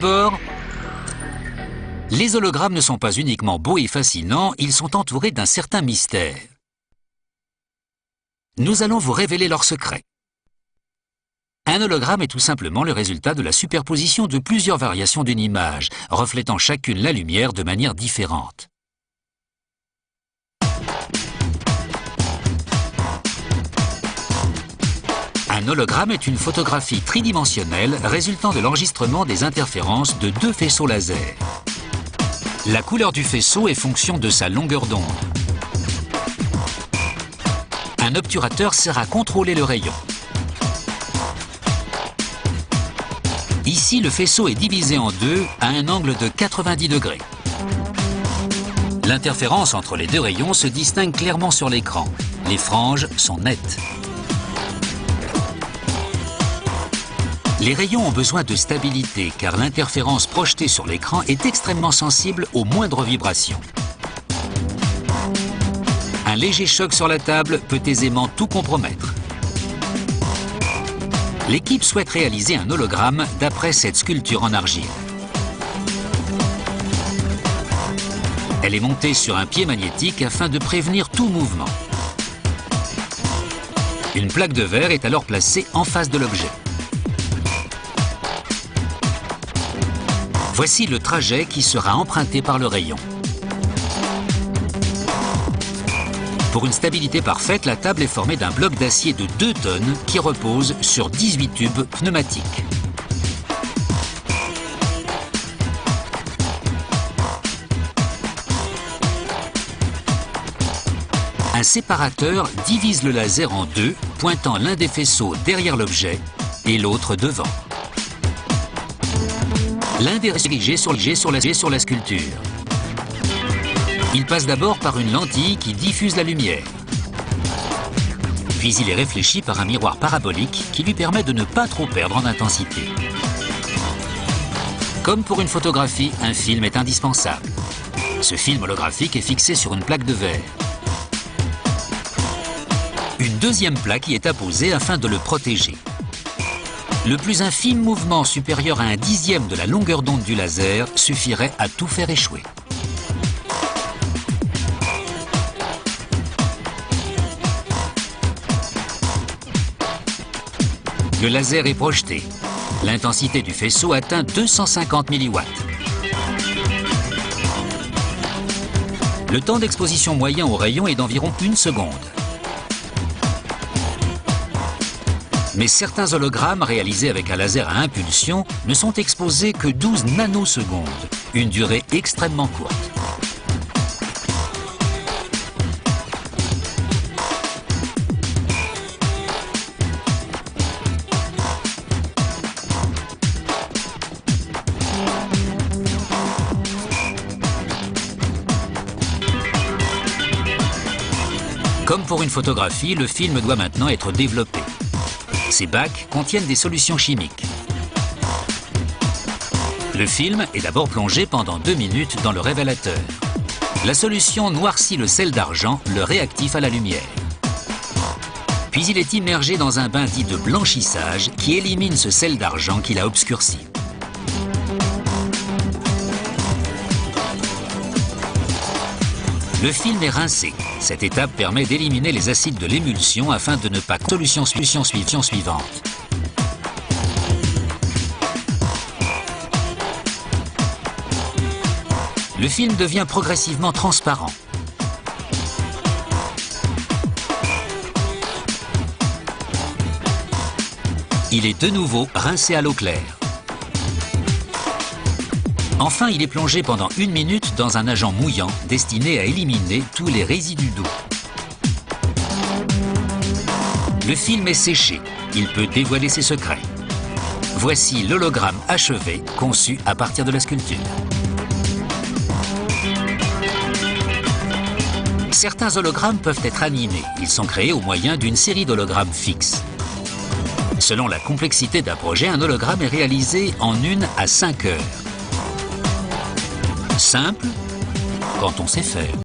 sport. Les hologrammes ne sont pas uniquement beaux et fascinants, ils sont entourés d'un certain mystère. Nous allons vous révéler leur secret. Un hologramme est tout simplement le résultat de la superposition de plusieurs variations d'une image, reflétant chacune la lumière de manière différente. Un hologramme est une photographie tridimensionnelle résultant de l'enregistrement des interférences de deux faisceaux laser. La couleur du faisceau est fonction de sa longueur d'onde. Un obturateur sert à contrôler le rayon. Ici, le faisceau est divisé en deux à un angle de 90 degrés. L'interférence entre les deux rayons se distingue clairement sur l'écran. Les franges sont nettes. Les rayons ont besoin de stabilité car l'interférence projetée sur l'écran est extrêmement sensible aux moindres vibrations. Un léger choc sur la table peut aisément tout compromettre. L'équipe souhaite réaliser un hologramme d'après cette sculpture en argile. Elle est montée sur un pied magnétique afin de prévenir tout mouvement. Une plaque de verre est alors placée en face de l'objet. Voici le trajet qui sera emprunté par le rayon. Pour une stabilité parfaite, la table est formée d'un bloc d'acier de 2 tonnes qui repose sur 18 tubes pneumatiques. Un séparateur divise le laser en deux, pointant l'un des faisceaux derrière l'objet et l'autre devant. L'un des est dirigé sur la sculpture. Il passe d'abord par une lentille qui diffuse la lumière. Puis il est réfléchi par un miroir parabolique qui lui permet de ne pas trop perdre en intensité. Comme pour une photographie, un film est indispensable. Ce film holographique est fixé sur une plaque de verre. Une deuxième plaque y est apposée afin de le protéger. Le plus infime mouvement supérieur à 1/10 de la longueur d'onde du laser suffirait à tout faire échouer. Le laser est projeté. L'intensité du faisceau atteint 250 mW. Le temps d'exposition moyen au rayon est d'environ 1 seconde. Mais certains hologrammes réalisés avec un laser à impulsion ne sont exposés que 12 nanosecondes, une durée extrêmement courte. Comme pour une photographie, le film doit maintenant être développé. Ces bacs contiennent des solutions chimiques. Le film est d'abord plongé pendant 2 minutes dans le révélateur. La solution noircit le sel d'argent, le réactif à la lumière. Puis il est immergé dans un bain dit de blanchissage qui élimine ce sel d'argent qui l'a obscurci. Le film est rincé. Cette étape permet d'éliminer les acides de l'émulsion afin de ne pas solution suivante. Le film devient progressivement transparent. Il est de nouveau rincé à l'eau claire. Enfin, il est plongé pendant 1 minute dans un agent mouillant destiné à éliminer tous les résidus d'eau. Le film est séché. Il peut dévoiler ses secrets. Voici l'hologramme achevé, conçu à partir de la sculpture. Certains hologrammes peuvent être animés. Ils sont créés au moyen d'une série d'hologrammes fixes. Selon la complexité d'un projet, un hologramme est réalisé en 1 à 5 heures. Simple, quand on sait faire.